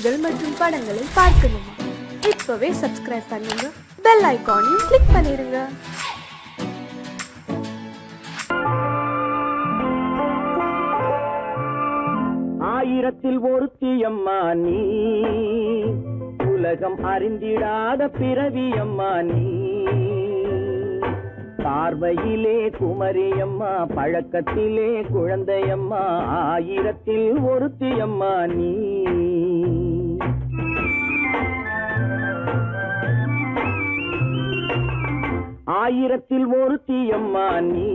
பாடல்கள் மற்றும் படங்களை பார்க்கணுமா? இப்பவே சப்ஸ்கிரைப் பண்ணுங்க, பெல் ஐகானையும் கிளிக் பண்ணிருங்க. ஆயிரத்தில் ஒருத்தியம்மா நீ, உலகம் அறிந்திடாத பிறவியம்மா நீ. பார்வையிலே குமரியம்மா, பழக்கத்திலே குழந்தையம்மா, ஆயிரத்தில் ஒருத்தியம்மா நீ. ஆயிரத்தில் ஒருத்தியம்மா நீ,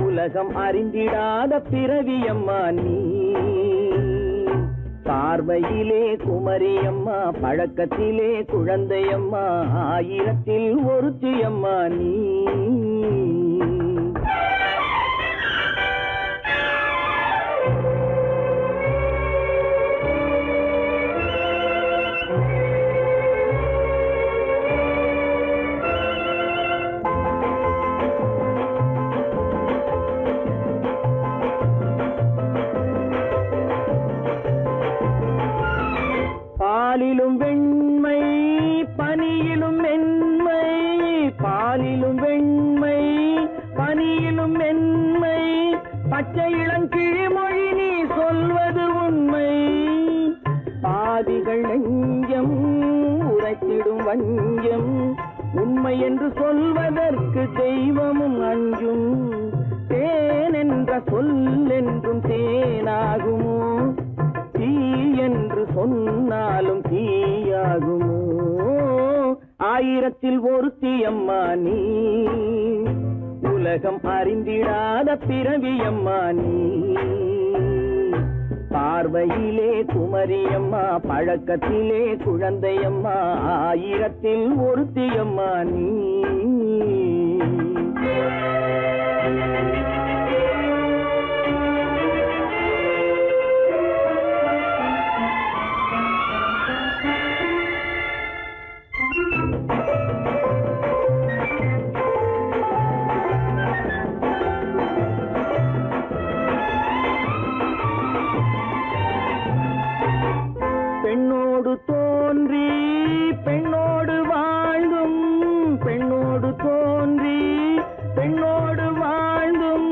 உலகம் அறிந்திடாத பிறவியம்மா நீ. பார்வையிலே குமரியம்மா, பழக்கத்திலே குழந்தையம்மா, ஆயிரத்தில் ஒருத்தியம்மா நீ. பாலிலும் வெண்மை, பனியிலும் மென்மை, பாலிலும் வெண்மை, பனியிலும் மென்மை, பச்சை இளங்கிழிமொழி நீ சொல்வது உண்மை. பாதிகள் நெஞ்சம் உரைத்திடும் வஞ்சம், உண்மை என்று சொல்வதற்கு தெய்வமும் அஞ்சும். தேன் என்ற சொல் என்றும் தேனாகுமோ, தீ என்று சொன்னாலும் தீயாகுமோ. ஆயிரத்தில் ஒருத்தியம்மா நீ, உலகம் அறிந்திடாத பிறவியம்மா நீ. பார்வையிலே குமரியம்மா, பழக்கத்திலே குழந்தையம்மா, ஆயிரத்தில் ஒருத்தியம்மா நீ. பெண்ணோடு தோன்றி பெண்ணோடு வாழ்ந்தும், பெண்ணோடு தோன்றி பெண்ணோடு வாழ்ந்தும்,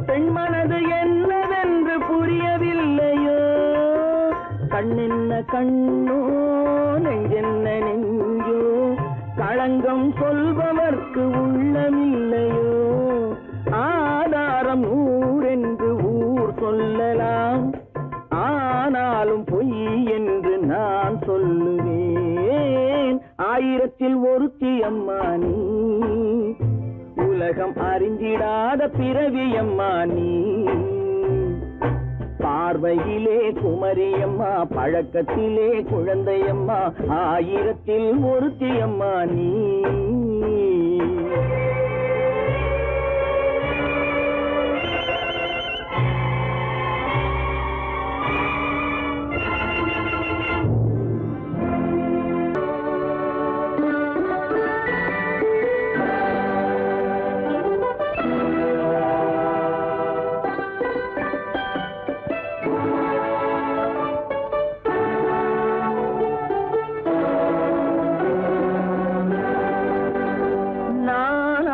பெண் மனது என்னவென்று புரியவில்லையோ. கண்ணென்ன கண்ணோ, நெஞ்சென்ன நெஞ்சோ, களங்கம் சொல்பவர்க்கு உள்ளமில்லையோ. ஆதாரம் ஊரென்று ஊர் சொல்லலாம், ஆனாலும் பொய் என்று நான் சொல்லுவேன். ஆயிரத்தில் ஒருத்தியம்மா நீ, உலகம் அறிந்திடாத பிறவியம்மா நீ. பார்வையிலே குமரியம்மா, பழக்கத்திலே குழந்தையம்மா, ஆயிரத்தில் ஒருத்தியம்மா நீ.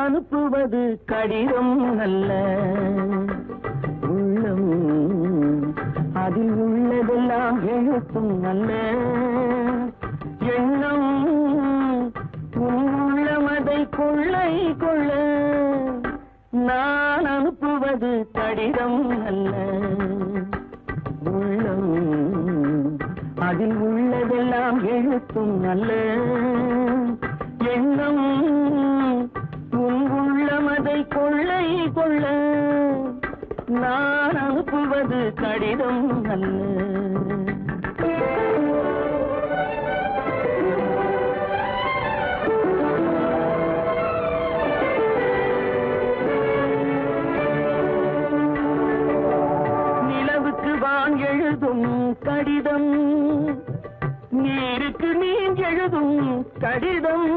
அனுப்புவது கடிதம் அல்ல, உள்ளம் அதில் உள்ளதெல்லாம் எழுத்தும் அல்ல. எண்ணம் உள்ளமதை கொள்ளை கொள்ள. நான் அனுப்புவது கடிதம் அல்ல, உள்ளம் அதில் உள்ளதெல்லாம் எழுத்தும் அல்ல. எண்ணம் உள்ளமதை கொள்ளை கொள்ள. நான் அனுப்புவது கடிதம் அல்ல. நிலவுக்கு வான் எழுதும் கடிதம், நீருக்கு நீர் எழுதும் கடிதம்.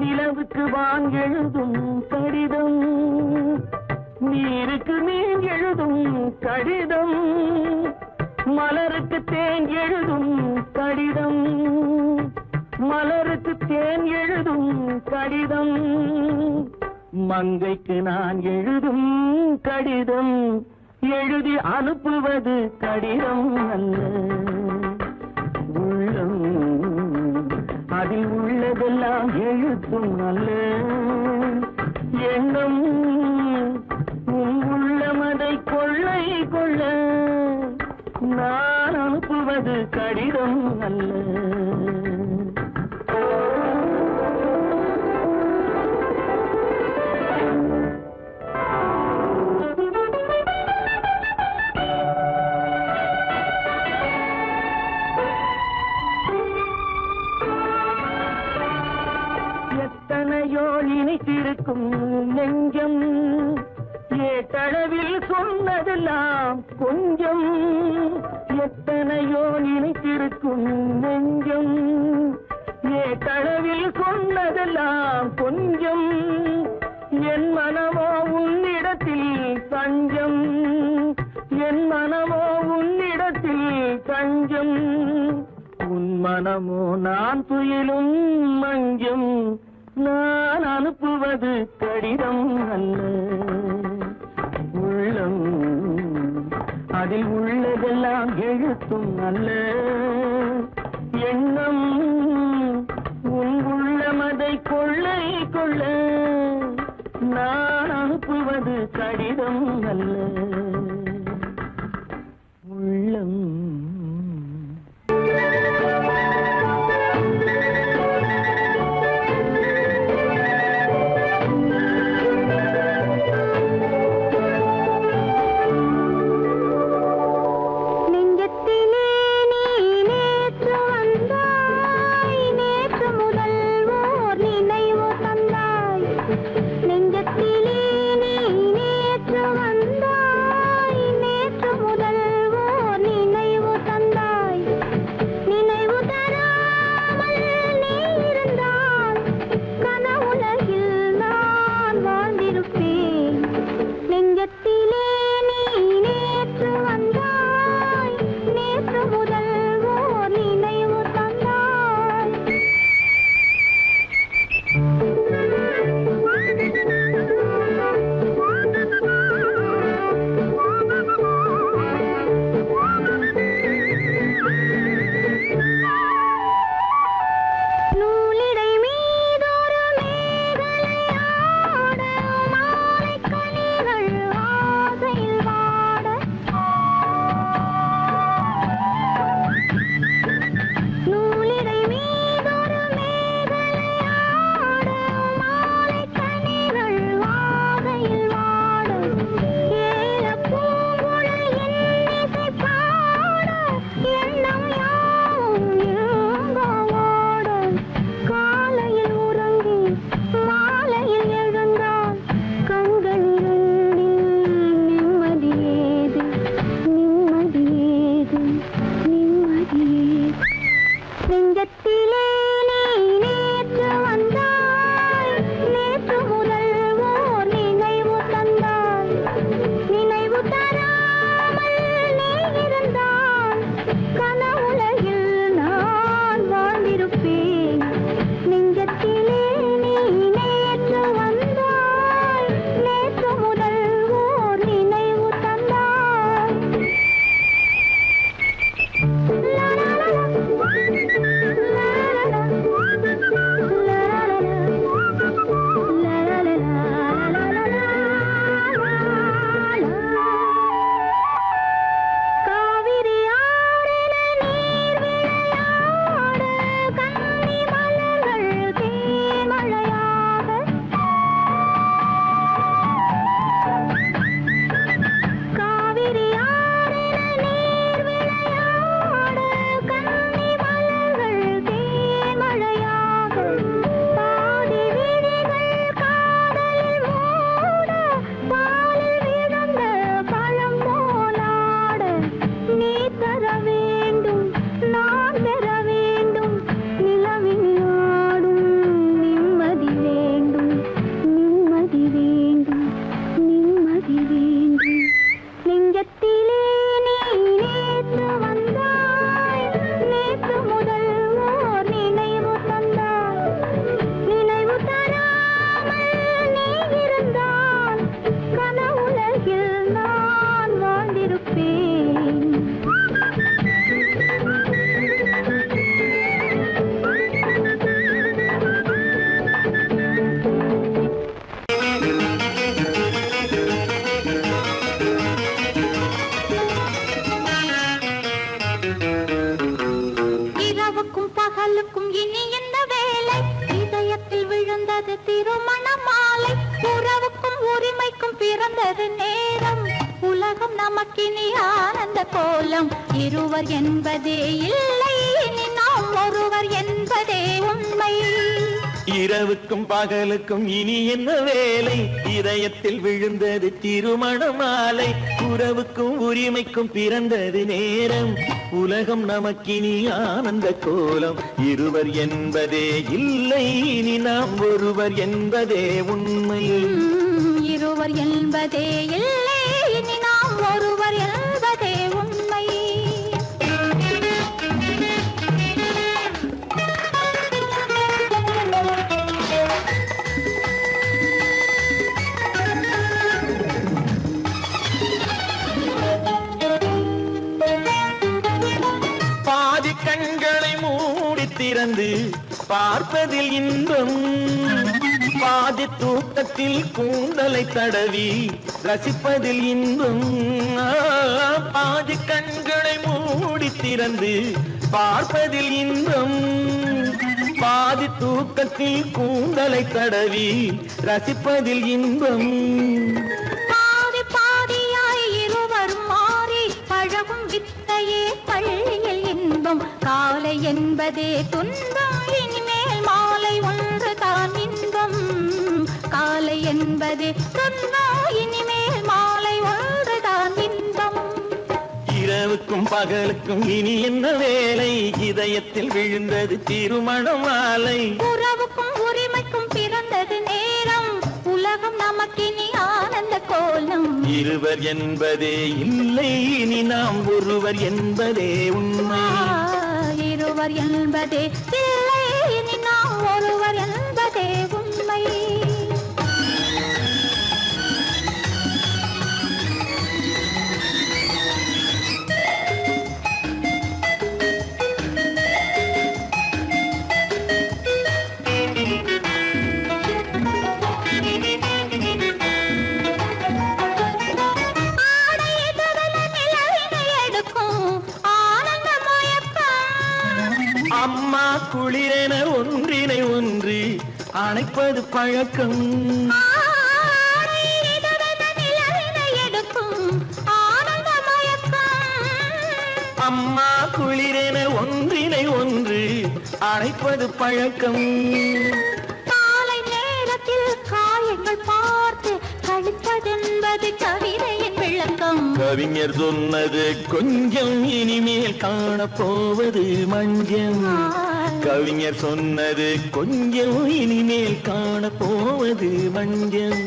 நிலவுக்கு வான் எழுதும் கடிதம், நீருக்கு நீர் எழுதும் கடிதம். மலருக்கு தேன் எழுதும் கடிதம், மலருக்கு தேன் எழுதும் கடிதம், மங்கைக்கு நான் எழுதும் கடிதம், எழுதி அனுப்புவது கடிதம் அல்ல. உள்ளம் அதில் உள்ளதெல்லாம் எழுத்தும் அல்ல. எண்ணம் உன் உள்ளமதை கொள்ளை கொள்ள, நான் அனுப்புவது கடிதம் அல்ல. எத்தனையோ இனித்திருக்கும் நெஞ்சம், ஏட்டளவில் சொன்னதெல்லாம் கொஞ்சம். எத்தனையோ நினைத்திருக்கும் நெஞ்சம், ஏட்டளவில் சொன்னதெல்லாம் கொஞ்சம். என் மனமோ உன்னிடத்தில் தஞ்சம், என் மனமோ உன்னிடத்தில் தஞ்சம். உன் மனமோ நான் துயிலும் மஞ்சம், நான் அனுப்புவது கடிதம் அல்ல. உள்ளம் அதில் உள்ளதெல்லாம் எழுத்தும் அல்ல. எண்ணம் உன் உள்ளமதை கொள்ளை கொள்ள, நான் அனுப்புவது கடிதம் அல்ல. உள்ளம் நெஞ்சத்திலே நீ நேற்று வந்தாய், இரவுக்கும் பகலுக்கும் இனி என்ன வேலை? இதயத்தில் விழுந்தது திருமண மாலை. உறவுக்கும் உரிமைக்கும் பிறந்தது நேரம். உலகம் நமக்கினி ஆனந்த கோலம். இருவர் என்பதே இல்லை, இனி நாம் ஒருவர் என்பதே உண்மை. இரவுக்கும் பகலுக்கும் இனி என்ன வேலை? இதயத்தில் விழுந்தது திருமண மாலை. உறவுக்கும் உரிமைக்கும் பிறந்தது நேரம். உலகம் நமக்கினி ஆனந்த கோலம். இருவர் என்பதே இல்லை, இனி நாம் ஒருவர் என்பதே உண்மை. இருவர் என்பதே இல்லை, இனி நாம் ஒருவர் என்பதே உண்மை. பாதி கண்களை மூடி திறந்து பார்ப்பதில் இன்பம். பாதி தூக்கத்தில் கூந்தலை தடவி ரசிப்பதில் இன்பம். பாதி கண்களை மூடி திறந்து பார்ப்பதில் இன்பம். பாதி தூக்கத்தில் கூந்தலை தடவி ரசிப்பதில் இன்பம். பாதி பாதியாய் இருவரும் மாறி பழகும் வித்தையே பள்ளியில் இன்பம். காலை என்பதே துன்பம், இனிமேல் மாலை ஒன்று தான் இன்பம். காலை என்பதே துன்பம், இனிமேல் மாலை ஒன்று தான் இன்பம். இரவுக்கும் பகலுக்கும் இனி என்ன வேலை? இதயத்தில் விழுந்தது திருமண மாலை. உறவுக்கும் உரிமைக்கும் பிறந்தது நேரம். உலகம் நமக்கினி ஆனந்த கோலம். இருவர் என்பதே இல்லை, இனி நாம் ஒருவர் என்பதே உண்மை. இருவர் என்பதே இல்லை, இனி நாம் ஒருவர் என்பதே உண்மை. அம்மா குளிரென ஒன்றினை ஒன்று அணைப்பது பழக்கம். அம்மா குளிரென ஒன்றினை ஒன்று அணைப்பது பழக்கம். காலை நேரத்தில் காயங்கள் பார்த்து கழிப்பதென்பது கவிதையின் விளக்கம். கவிஞர் சொன்னது கொஞ்சம், இனிமேல் காணப்போவது மஞ்சம். கவிஞர் சொன்னது கொஞ்சம், இனிமேல் காணப்போவது மஞ்சம்.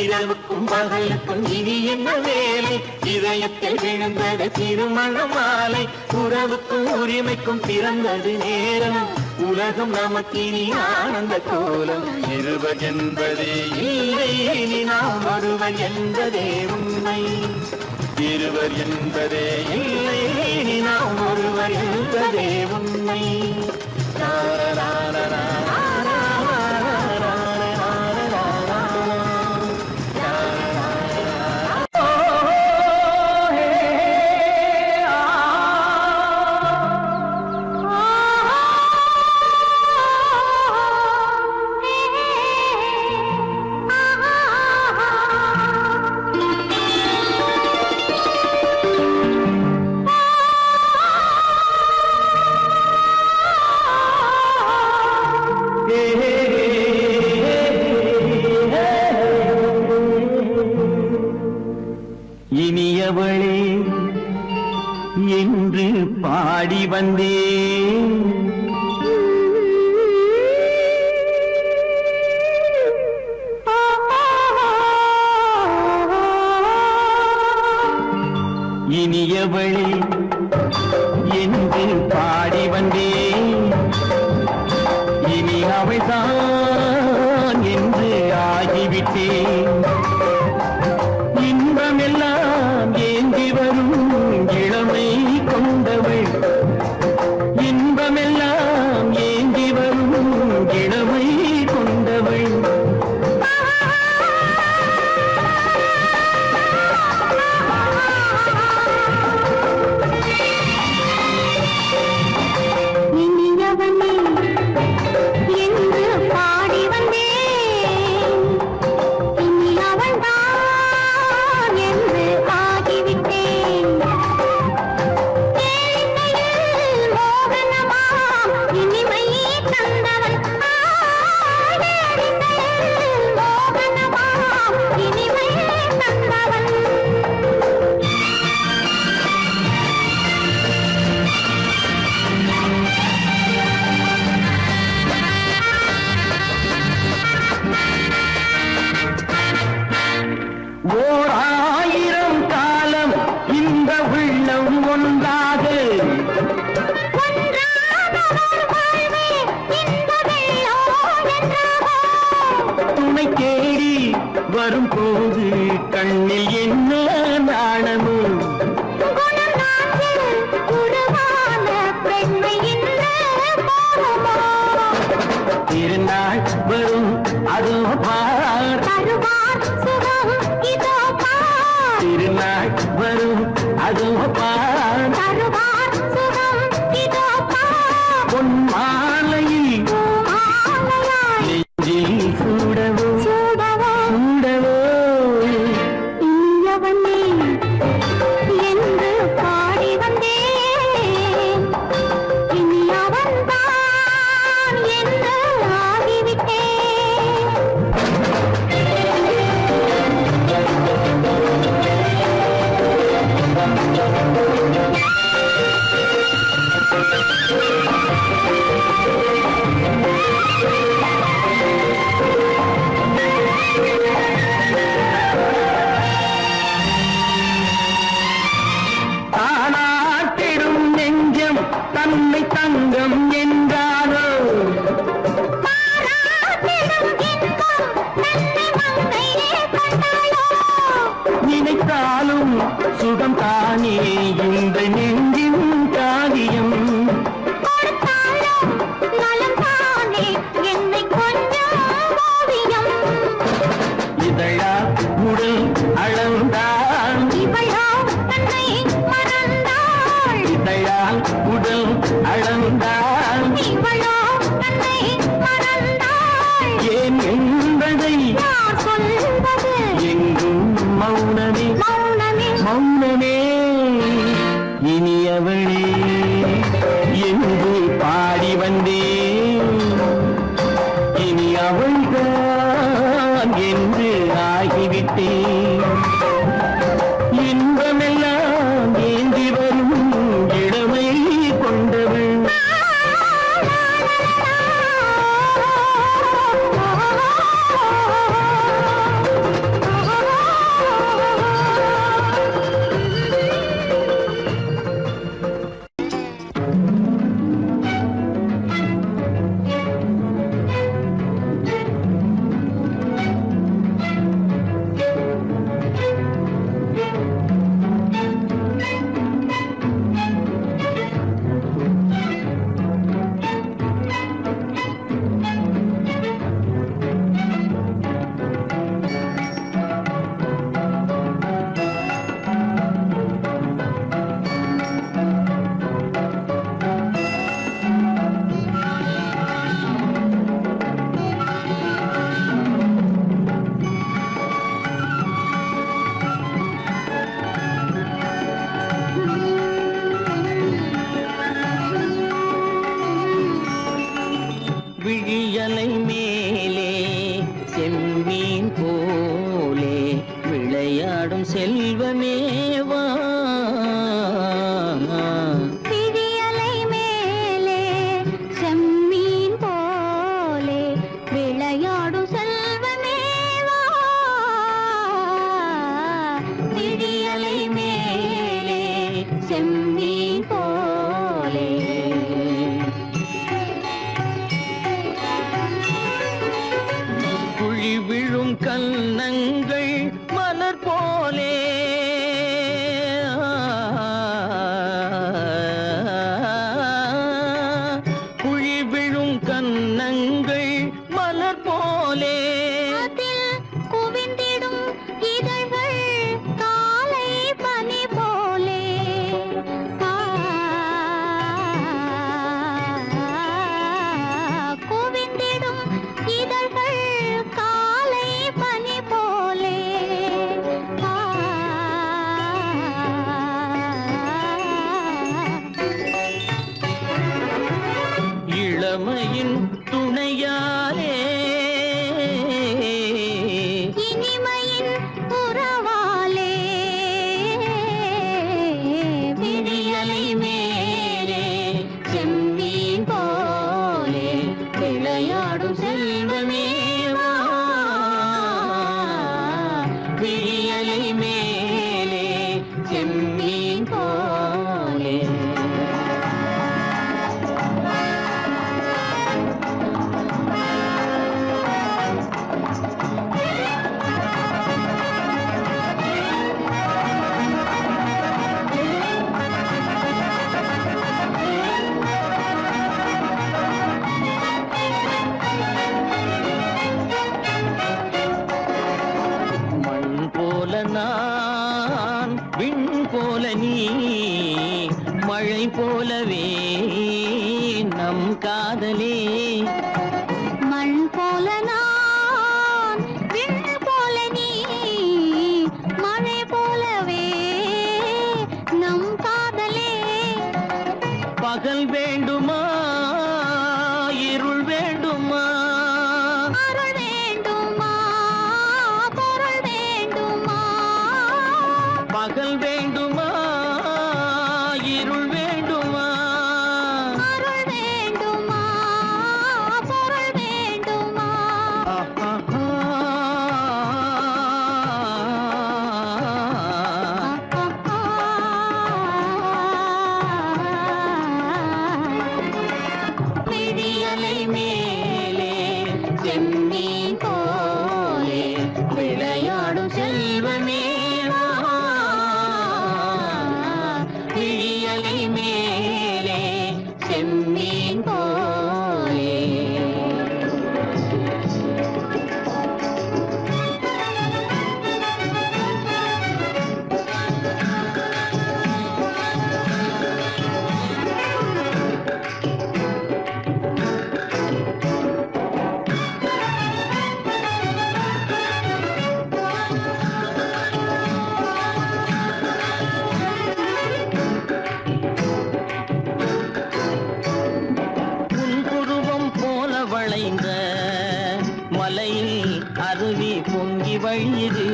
இரவுக்கும் பகலுக்கும் இனி என்ன வேலை? இதயத்தில் விழுந்தது திருமண மாலை. உறவுக்கும் உரிமைக்கும் பிறந்தது நேரம். உலகம் நமக்கினி ஆனந்த கோலம். இருவர் என்பதே இல்லை, இனி நாம் ஒருவர் என்பதே உண்மை. இருவர் என்பதே இல்லை, இனி நாம் ஒருவர் என்பதே உண்மை. இனியவளே என்று பாடி வந்தேன். இனியவளே என்று பாடி வந்தேன். இனி அவள்தான் என்று ஆகிவிட்டேன். இன்பமெல்லாம் ஏந்தி வரும் இளமை கொண்டவள். இன்பமெல்லாம் ஏந்தி வரும் இளமை கொண்டவள். ஒன்றாக துணை தேடி வரும் போது கண்ணில் என்ன நாணமோ திருநாள் வரும் அதோ பார் திருநாள் வரும் அதோ பார் பொன் மாலையில் நெஞ்சில் சூடவோ சூடவோ என்று பாடி வந்தேன் இனி அவன்தான் என்று ஆகிவிட்டேன் தானாட்டிடும் நெஞ்சம் தன்னை தங்கம் என்றாரோ நினைத்தாலும் சுகம் தானே இந்த நெஞ்சின் காரியம் இதழா உடல் அளந்தாள் இதழால் உடல் அளந்தாள் ஏன் என்பதை எங்கும் மௌனமே மௌனமே இனியவளே என்று பாடி வந்தேன் இனி அவள்தான் என்று ஆகிவிட்டேன் இன்பமெல்லாம் ஏந்தி வரும் இளமை கொண்டவள் விழியலை மேலே செம்மீன் போலே விளையாடும் செல்வமேவா விழியலை மேலே செம்மீன் போலே விளையாடும் செல்வமேவா விழியலை மேலே செம்மீன் போலே குழி விழும் கன்னங்கள் மலர் போலே குழி விழும் கன்னங்கள் மலர் போலே அதில் குவிந்திடும் இதழ்கள் காலை பனி போலே குவிந்திடும் இதழ்கள் காலை பனி போலே இளமையின் துணையாலே இனிமையின் உறவாலே விழியலை மேலே செம்மீன் போலே விளையாடும் செல்வமேவா விழியலை மேலே செம்மீன் போலே போலவே நம் காதலே மண் போல நான் விண் போல நீ மழை போலவே நம் காதலே பகல் வேண்டுமா இருள் வேண்டுமா அருள் வேண்டுமா பொருள் வேண்டுமா பகல் வேண்டுமா இருள் வேண்டுமா அருள் வேண்டுமா பொருள் வேண்டுமா விடியலை மேலே செம்மீன் போலே விளையாடும் செல்வமே வா. விடியலை மேலே செம்மீன் போலே புன்புருவம் போல வளைந்த மலையில் அருவி பொங்கி வழியுது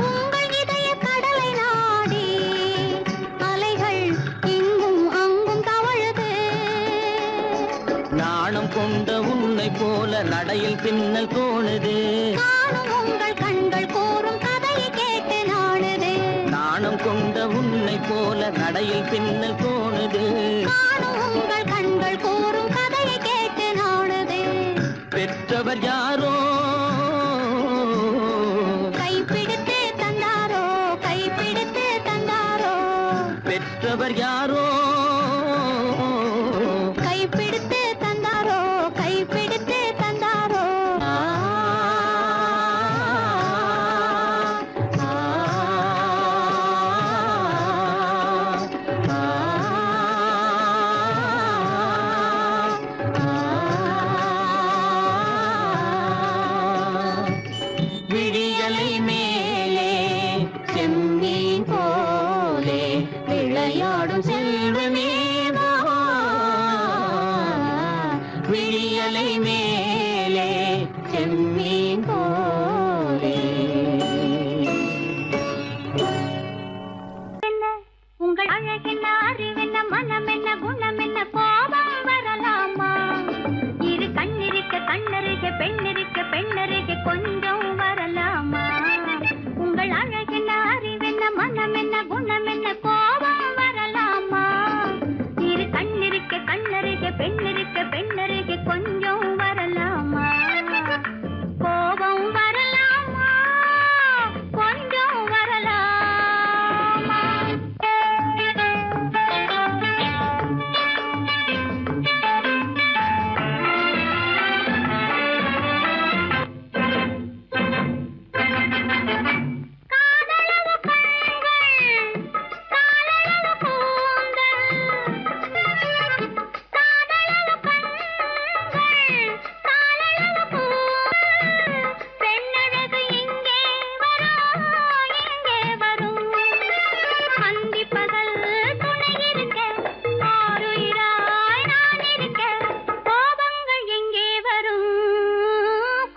உங்கள் இதய கடலை நாடி அலைகள் இங்கும் அங்கும் தவழுது நாணம் கொண்ட உன்னை போல நடையில் பின்னல் தோணுது காணும் உங்கள் கண்கள் கூறும் கதையை கேட்டு நாடுது நாணம் கொண்ட உன்னை போல நடையில் பின்னல் தோணுது காணும் உங்கள் கண்கள் கூறும் கதையை கேட்டு நாடுது பெற்றவர் யாரோ கைப்பிடித்து தந்தாரோ கைப்பிடித்து தந்தாரோ பெற்றவர் யாரோ கைப்பிடித்து தந்தாரோ கைப்பிடித்து தந்தாரோ ஆ, ஆ, ஆ, விடியலை மேலே செம்மீன் போலே விளையாடும் செல்வமே வா. விடியலை மேலே செம்மீன் போலே என்ன உங்கள் அழகென்ன அறிவென்ன மனம் என்ன குணம் என்ன கோபம் வரலாமா இரு கண்ணிருக்க கண்ணருக பெண்ணிருக்க பெண்ணருக கொஞ்சம் வரலாமா உங்கள் அழகென்ன அறிவென்ன மனம் என்ன குணம் என்ன கோபம் வரலாமா இரு கண்ணிருக்க கண்ணருக பெண்ணிருக்க பெண்ணருக கொஞ்சம் வரலாமா கோபம் வரலாமா கொஞ்சம் வரலாமா காதலவு கண்கள் காலளவு கூந்தல் காதலவு கண்கள் காலளவு கூந்தல் பெண்ணழகு இங்கே வரும் அந்தி பகல் துணை இருக்க ஆருயிராய் நான் இருக்க கோபங்கள் எங்கே வரும்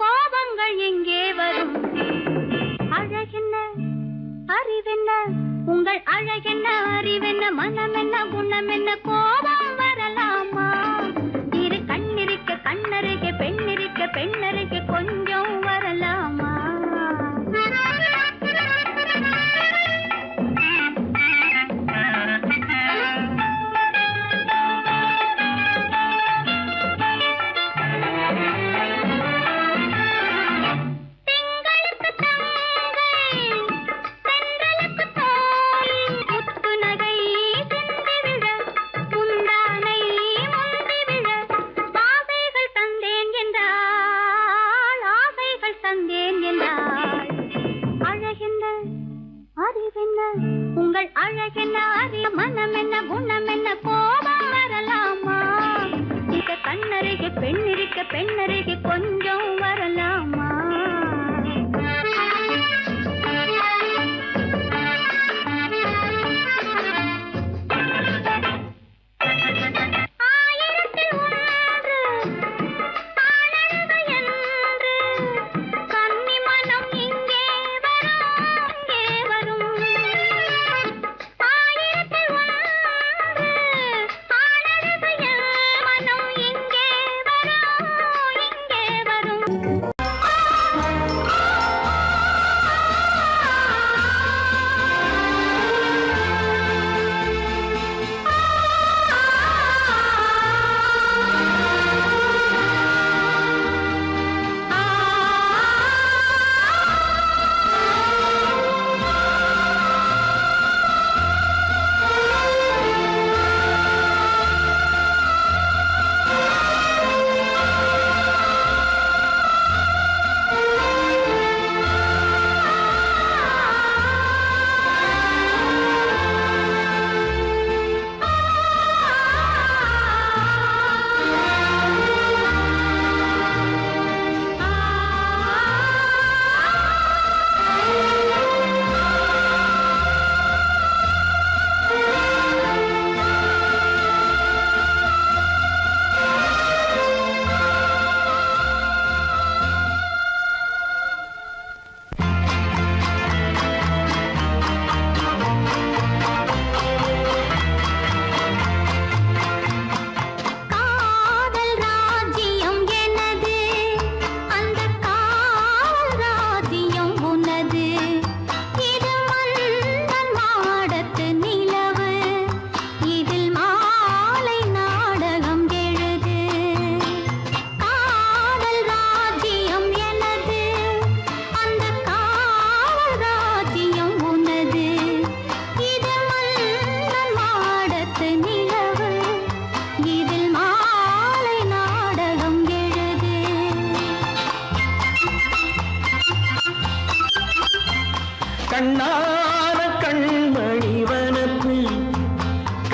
கோபங்கள் எங்கே வரும் அழகென்ன அறிவென்ன உங்கள் அழகென்ன அறிவென்ன மனம் என்ன குணம் என்ன கோபம் வரலாமா இரு கண்ணிருக்க கண்ணருக பெண்ணிருக்க பெண்ணருக கொஞ்சம் வரலாமா திங்களுக்கு தங்கை தென்றலுக்கு தோல் முத்து நகை சிந்தி விழ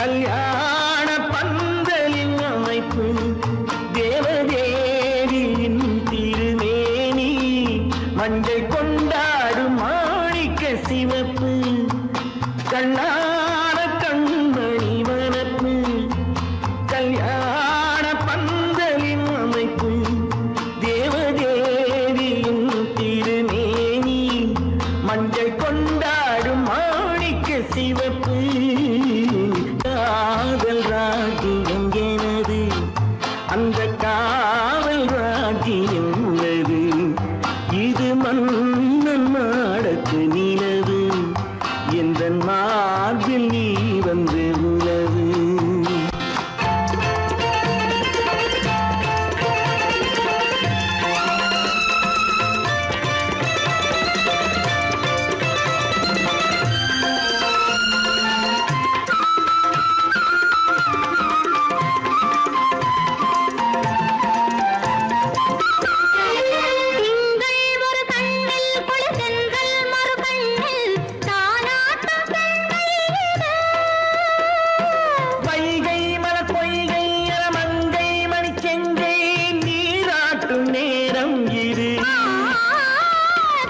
கல்யாண பந்தலின் அமைப்பு தேவதேவியின் திருமேனி மஞ்சள் கொண்டாடும் மாணிக்க சிவப்பு கண்ணான கண்மணி வனப்பு கல்யாண பந்தலின் அமைப்பு தேவதேவியின் திருமேனி மஞ்சள் கொண்டாடும் மாணிக்க சிவப்பு காதல் ராஜ்யம் எனது அந்த காவல் ராஜ்யம் உள்ளது இது மன்னன் மாடத்து நிலவு எந்த மார்பில் நீ வந்து உலவு திங்கள் ஒரு கண்ணில் குளிர்தென்றல் மறு கண்ணில் தாலாட்டும் பெண்மையிலே. வைகை மலர் பொய்கை மங்கை மணிச்செங்கை நீராட்டும் நேரம் இது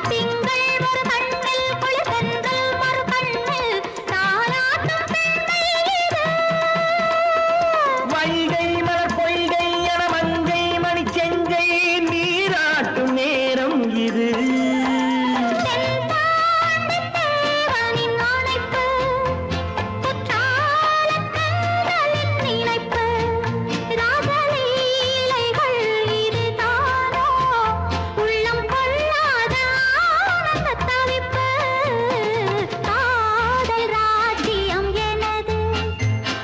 திங்கள் ஒரு கண்ணில் குளிர்தென்றல் மறு கண்ணில் தாலாட்டும் பெண்மையிலே. வைகை மலர் பொய்கை மங்கை மணிச்செங்கை நீராட்டும் நேரம் இது தென்பாண்டித் தேவனின் அணைப்பு, குற்றாலக் கண்களின் நினைப்பு, ராசலீலைகள் இதுதானோ, உள்ளம் கொள்ளாத ஆனந்தத் தவிப்பு. காதல் ராஜ்யம் எனது,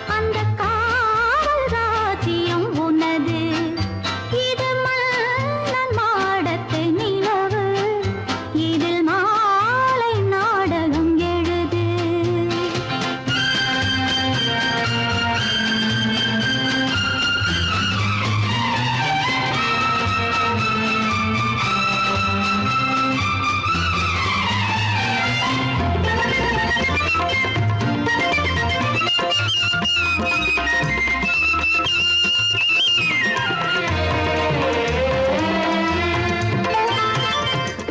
அந்தக் காவல் ராஜ்யம் உனது. இது மன்னன் மாடத்து நிலவு, இதில் மாலை நாடகம் எழுது.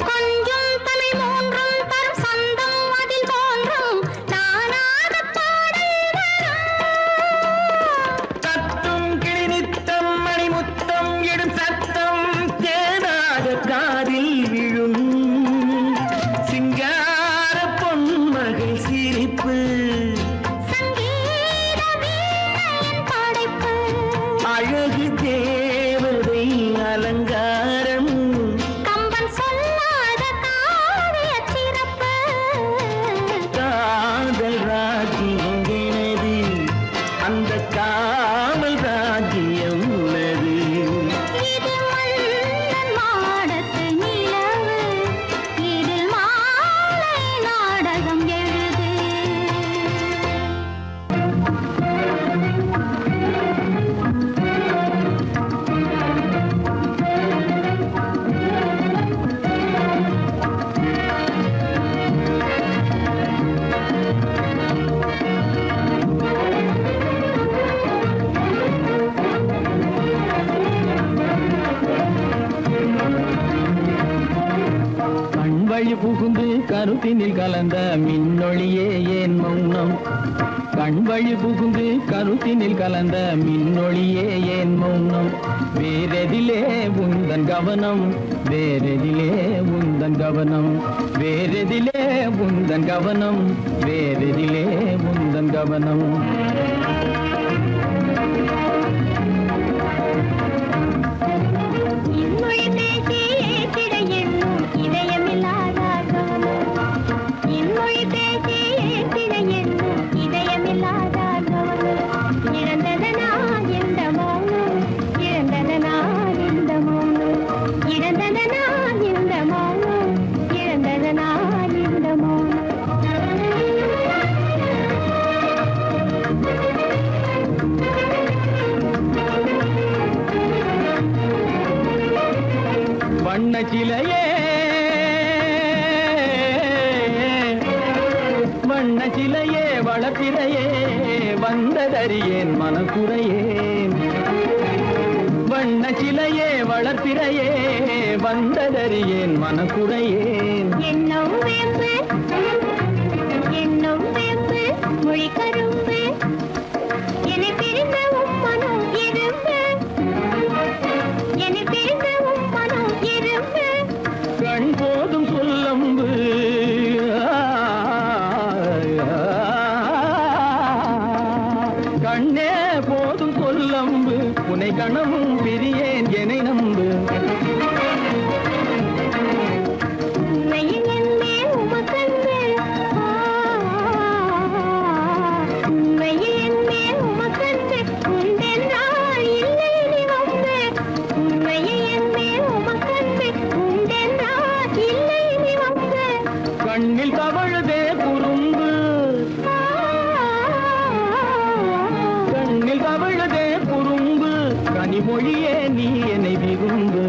கொஞ்சம் தமிழ் மூன்றும் தரும் சந்தம் அதில் தோன்றும் நானாகப் பாடல் வரும். தத்தும் கிளிநித்தம் மணிமுத்தம் எடும் சத்தம் தேனாக காதில் விழும் சிங்கார பொன்மகள் சிரிப்பு சங்கீத வீணையின் படைப்பு, அழகு தேவதை அலங்காரம் கம்பன் சொல்லாத காவியச் சிறப்பு. காதல் ராஜ்யம் எனது அந்த காவல் ராஜ்யம் உள்ளது இது மன்னன் மாடத்து நிலவு, இதில் மாலை நாடகம் எழுது. கண்வழி புகுந்து கருத்தினில் கலந்த மின்னொளியே ஏன் மௌனம் கண்வழி புகுந்து கருத்தினில் கலந்த மின்னொளியே ஏன் மௌனம் வேறெதிலே உந்தன் கவனம் வேறெதிலே உந்தன் கவனம் வேறெதிலே உந்தன் கவனம் வேறெதிலே உந்தன் கவனம் இன்மொழி பேசி ஏற்றிட எண்ணும் இதயமில்லாதார் கவனம். இன்மொழி பேசி ஏற்றிட எண்ணும் இதயமில்லாதார் கவனம். இழந்ததனா இந்த மௌனம், இழந்ததனா இந்த மௌனம், இழந்ததனா இந்த மௌனம், இழந்ததனா இந்த மௌனம். வண்ணச்சிலையே வண்ணச்சிலையே வளப்பிறையே வந்ததறியேன் மனக்குறையேன் வண்ண சிலையே வளர்ப்பிறையே வந்ததறியேன் மனக்குறையேன் என்னும் வேம்பு மொழி கரும்பு என்னை பிரிந்த உம்மனும் இரும்பு என்னை பிரிந்த உம்மனும் இரும்பு கண் போதும் சொல்லம்பு கண்ணே போதும் சொல்லம்பு உனை கணமும் பிரியேன் என்னை நம்பு உண்மையில் என்னே உமக்கன்பு உண்மையில் என்னே உமக்கன்பு உண்டென்றால் இல்லை நீ வம்பு உண்மையில் என்னே உமக்கன்பு உண்டென்றால் இல்லை நீ வம்பு கண்ணில் தவழுதே குறும்பு கண்ணில் தவழுதே குறும்பு கனிமொழியே நீ என்னை விரும்பு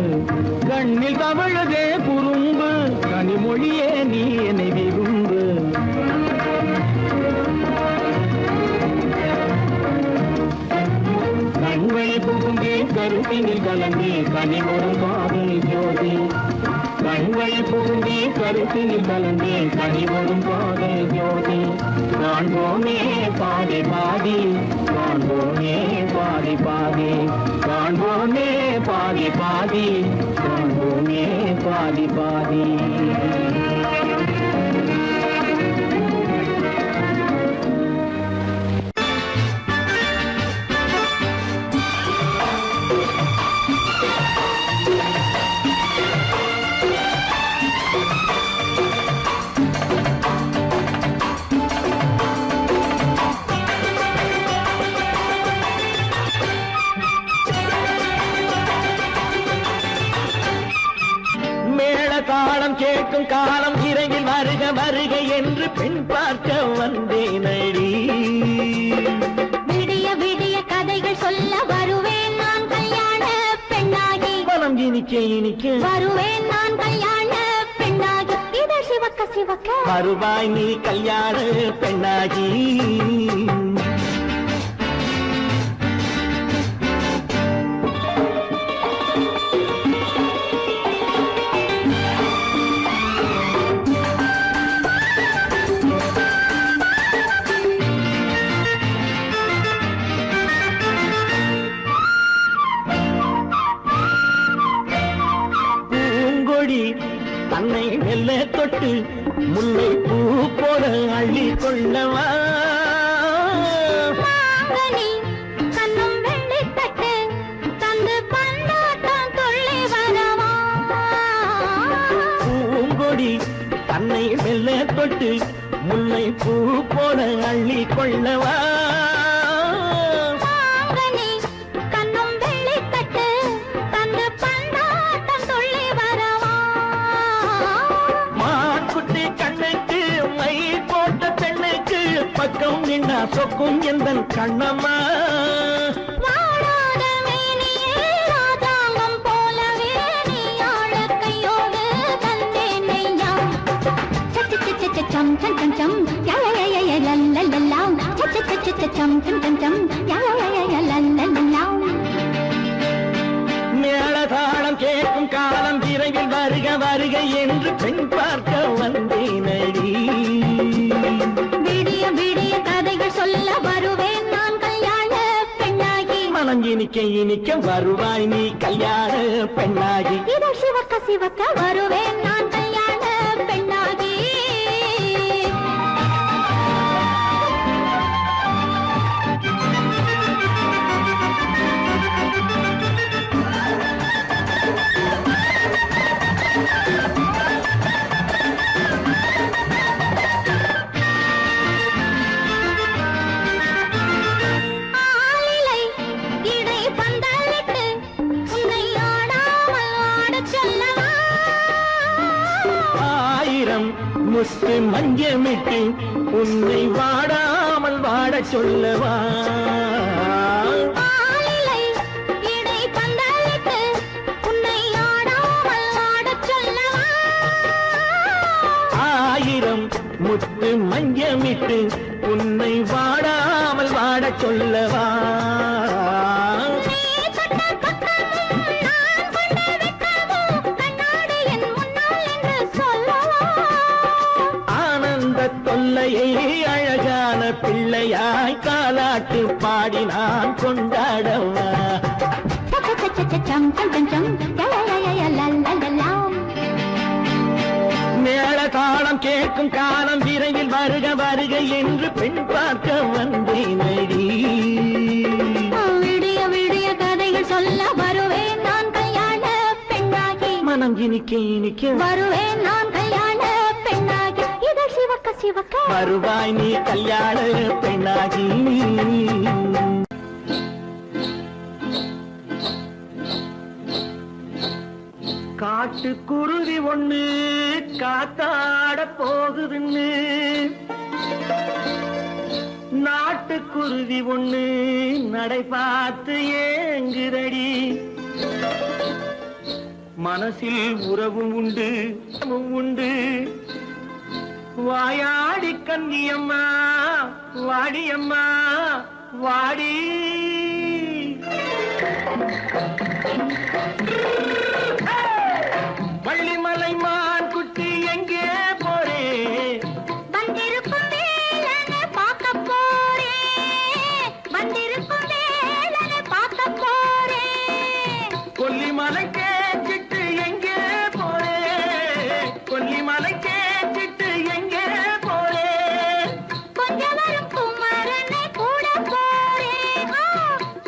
கண்ணில் தவழுதே குறும்பு கனிமொழியே நீ என்னை விரும்பு கண்வழி புகுந்தே கருத்தினில் கலந்தே கனிமொரு காதல் ஜோதி கண்வழி புகுந்தே கருத்தினில் கலந்தே கனிமொரும் காதல் ஜோதி காண்போமே பாதி பாதி காண்போமே பாதி பாதி காண்போமே பாதி பாதி காண்போமே பாதி பாதி தாளம் கேட்கும் காலம் விரைவில் வருக வருக என்று பெண் பார்க்க வந்தேனடி விடிய விடிய கதைகள் சொல்ல வருவேன் நான் கல்யாண பெண்ணாகி மனம் இனிக்க இனிக்க வருவேன் நான் கல்யாண பெண்ணாகி இதழ் சிவக்க சிவக்க வருவாய் நீ கல்யாண பெண்ணாகி தன்னை மெல்ல தொட்டு முல்லை பூ போல அள்ளி கொள்ளவா கண்ணும் வெள்ளி தட்டு தந்து பந்தாட்டம் தொள்ளி வரவா பூங்கொடி தன்னை மெல்ல தொட்டு முல்லை பூ போல அள்ளி கொள்ளவா பக்கம் நின்னா சொக்கும் எந்தன் கண்ணம்மா வாடாத மேனியே ராதாங்கம் போலவே நீ ஆழ கையோடு தந்தேன் நெய்யா சச்ச சச்ச சம் சம் சம் சம் யா யா யா யா லல்லல்லா சச்ச சச்ச சம் சம் சம் சம் யா யா யா யா லல்லல்லா மேளதாளம் கேட்கும் காலம் விரைவில் வருக வருக என்று பெண் பார்க்க வந்தேனடி விடிய விடிய கதைகள் சொல்ல வருவேன் நான் கல்யாண பெண்ணாகி மனம் இனிக்க இனிக்க வருவாய் நீ கல்யாண பெண்ணாகி இதழ் சிவக்க சிவக்க வருவேன் நான் கல்யாண பெண்ணாகி முத்து மஞ்சமிட்டு உன்னை வாடாமல் வாடச் சொல்லவா ஆயிரம் முத்து மஞ்சமிட்டு உன்னை வாடாமல் வாடச் சொல்லவா ஆனந்த தொல்லையை அழகான பிள்ளையாய் காலாட்டு பாடி நான் கொண்டாடவா மேள தாளம் கேட்கும் காலம் விரைவில் வருக வருக என்று பெண் பார்க்க வந்தேனடி விடிய விடிய கதைகள் சொல்ல வருவேன் நான் கல்யாண பெண்ணாகி மனம் இனிக்க வருவேன் நான் கல்யாண பெண்ணாகி இதழ் சிவக்க சிவக்க வருவாய் நீ கல்யாண பெண்ணாகி காட்டுக்குருவி ஒண்ணு காத்தாட போகுதுன்னு நாட்டுக்குருவி ஒண்ணு நடை பார்த்து ஏங்குதடி மனசில் உறவும் உண்டு உண்டு வாயாடி கன்னியம்மா வாடியம்மா வாடி வள்ளிமலை மான் குட்டி எங்கே போறே வந்திருக்கும் வேலனை பார்க்க போறேன் வந்திருக்கும் வேலனை பார்க்க போறேன் கொல்லிமலை கேச்சிட்டு எங்கே போறே கொல்லிமலை கேச்சிட்டு எங்கே போறே கொஞ்சம் வரும் குமரனை கூட போறேன்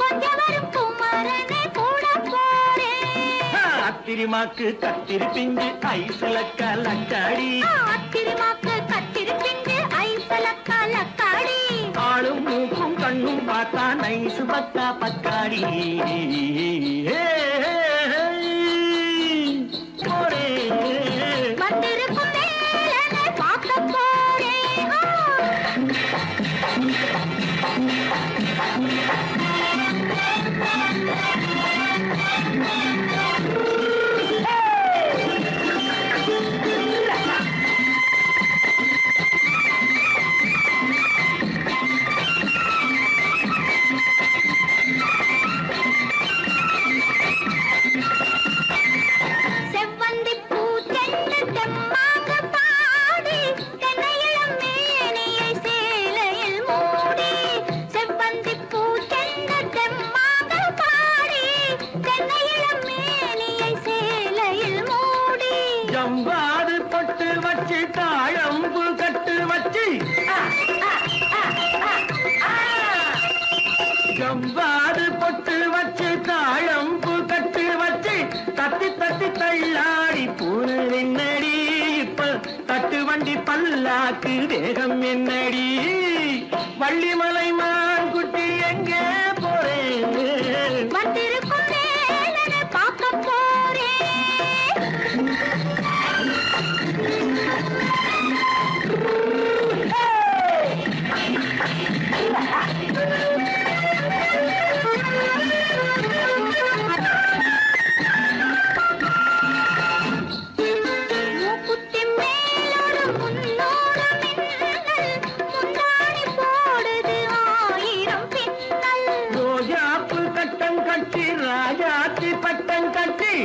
கொஞ்சம் வரும் குமரனை கூட போறேன் அத்திரிமாக்கு கத்திரி பிஞ்சு ஐசல கலக்காடி அத்திரிமாக்கு கத்திரி பிஞ்சு ஐசல கலக்காடி ஆளும் மூக்கும் கண்ணும் பார்த்தா நைசு பக்கா பக்காடி போரே வந்திருக்கும் வேலனை பார்க்க போறேன் செவ்வந்தி பூ தென்ன தெம்மாக பாடி தென்னையிளம் மேனியை சேலையில் மூடி செவ்வந்தி பூ தென்ன தெம்மாக பாடி தென்னையிளம் மேனியை சேலையில் மூடி ஜம்பாது பொட்டு வச்சு தாழம்பு கட்டு வச்சு ஜம்பாது பொட்டு வச்சு தாழம்பு கட்டு வச்சு தட்டி தட்டி தள்ளாடி பூரு என்னடி இப்ப தட்டு வண்டி பல்லாக்கு வேகம் என்னடி வள்ளிமலை மான் குட்டி எங்கே போறேன் வந்திருக்கும் வேலனை பார்க்க போறேன் மூக்குத்தி மேலோடு முன்னோடு மின்னல் முந்தாணி போடுது ஆயிரம் பின்னல் ரோஜாப்பு கட்டம் கட்டி ராஜாத்தி பட்டம் கட்டி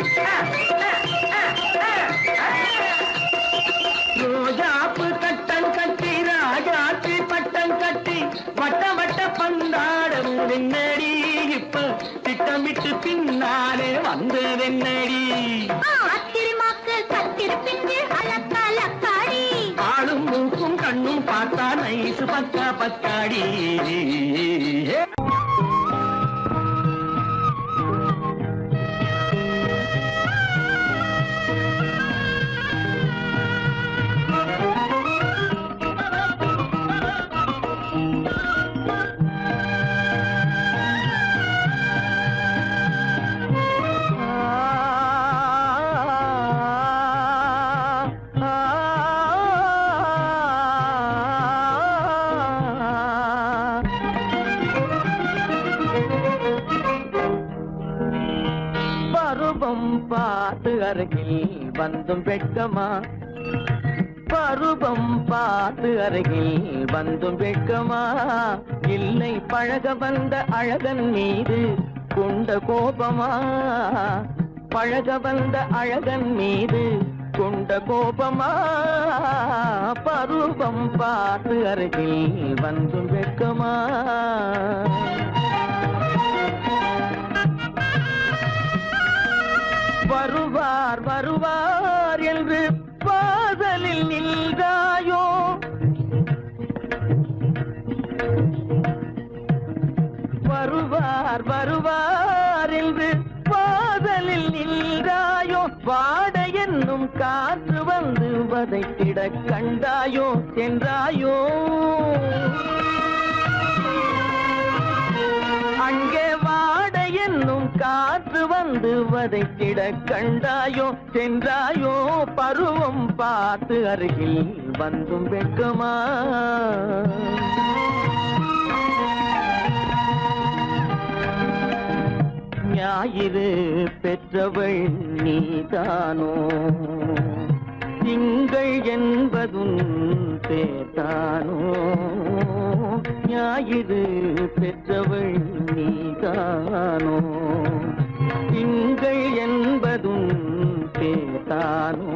ரோஜாப்பு கட்டம் கட்டி ராஜாத்தி பட்டம் கட்டி வட்ட வட்ட பந்தாடம் வெண்ணடி இப்ப திட்டமிட்டு பின்னாலே வந்ததென்னடி அத்திரிமாக்கு கத்திரி பிஞ்சு அலக்காடி ஆளும் மூக்கும் கண்ணும் பார்த்தா நைசு பக்கா பக்காடி பருவம் பார்த்து அருகில் வந்தும் வெட்கமா பருவம் பார்த்து அருகில் வந்தும் வெட்கமா இல்லை பழக வந்த அழகன் மீது கொண்ட கோபமா பழக வந்த அழகன் மீது கொண்ட கோபமா பருவம் பார்த்து அருகில் வந்தும் வெட்கமா வருவார் வருவார் என்று வாசலில் நின்றாயோ வருவார் வருவார் என்று வாசலில் நின்றாயோ வாட என்னும் காற்று வந்து வதைத்திட கண்டாயோ சென்றாயோ அங்கே வாட என்னும் காற்று வந்து வதைத்திட கண்டாயோ சென்றாயோ பருவம் பார்த்து அருகில் வந்தும் வெட்கமா ஞாயிறு பெற்றவள் நீதானோ திங்கள் என்பதும் பேத்தானோ ஞாயிறு பெற்றவள் நீதானோ திங்கள் என்பதும் பேத்தானோ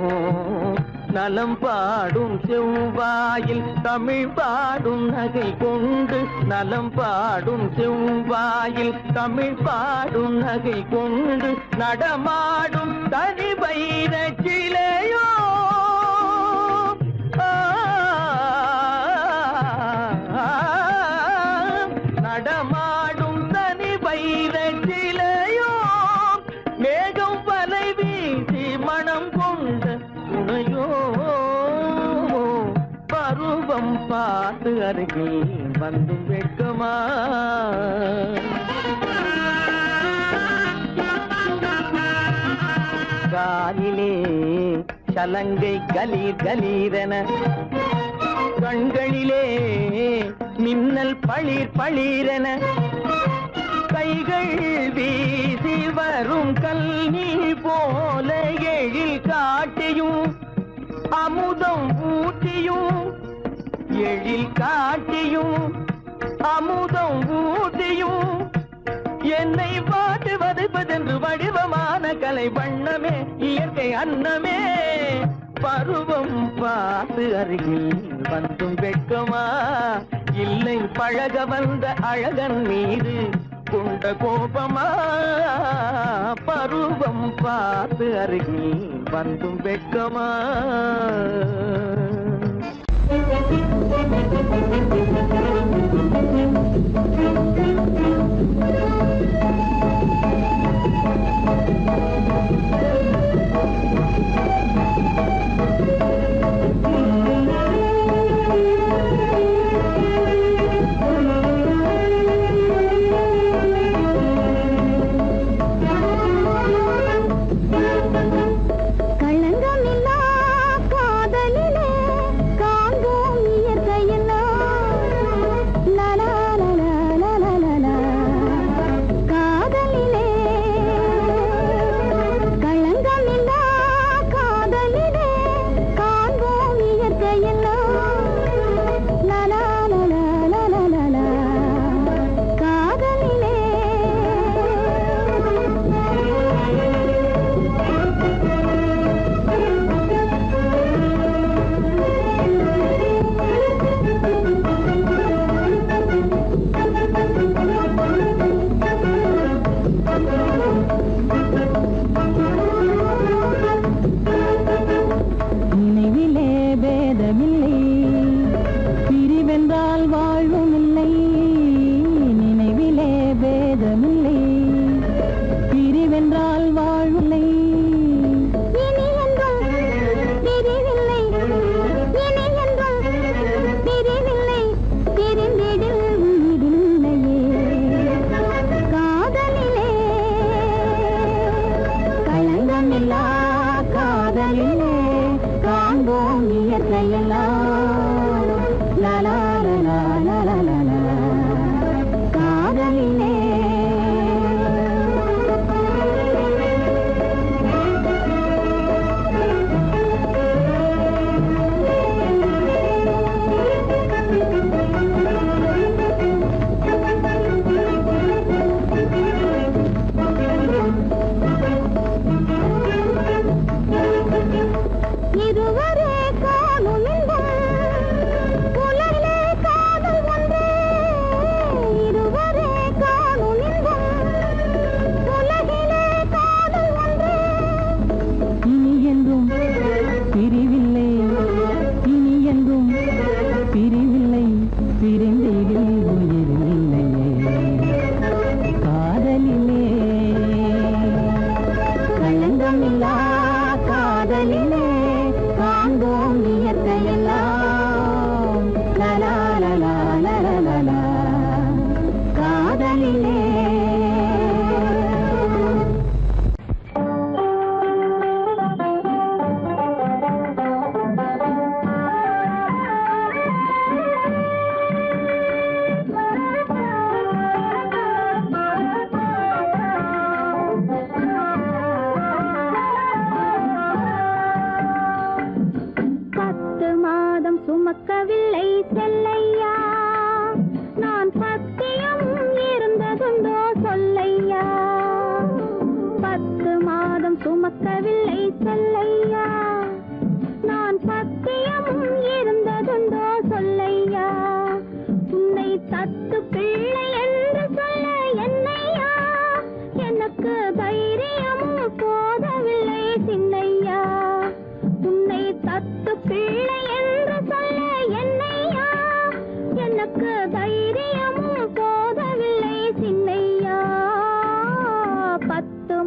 நலம் பாடும் செவ்வாயில் தமிழ் பாடும் நகை கொண்டு நலம் பாடும் செவ்வாயில் தமிழ் பாடும் நகை கொண்டு நடமாடும் தனி வைர சிலையோ நடமாடும் தனி வைர சிலையோ மேகம் வலை வீசி மனம் கொண்ட துணையோ பருவம் பார்த்து அருகில் வந்து வெட்கமா காலிலே சலங்கை கலீர் கலீரென கண்களிலே மின்னல் பளிர் பளிரென கைகள் வீசி வரும் கல்வி போல எழில் காட்டியும் அமுதம் ஊட்டியும் எழில் காட்டியும் அமுதம் ஊட்டியும் என்னை பாட்டு வதைப்பதென்று வடிவமான கலை வண்ணமே இயற்கை அன்னமே பருவம் பார்த்து அருகில் வந்தும் வெட்கமா இல்லை பழக வந்த அழகன் மீது கொண்ட கோபமா பருவம் பார்த்து அருகில் வந்தும் வெட்கமா la la la la la la la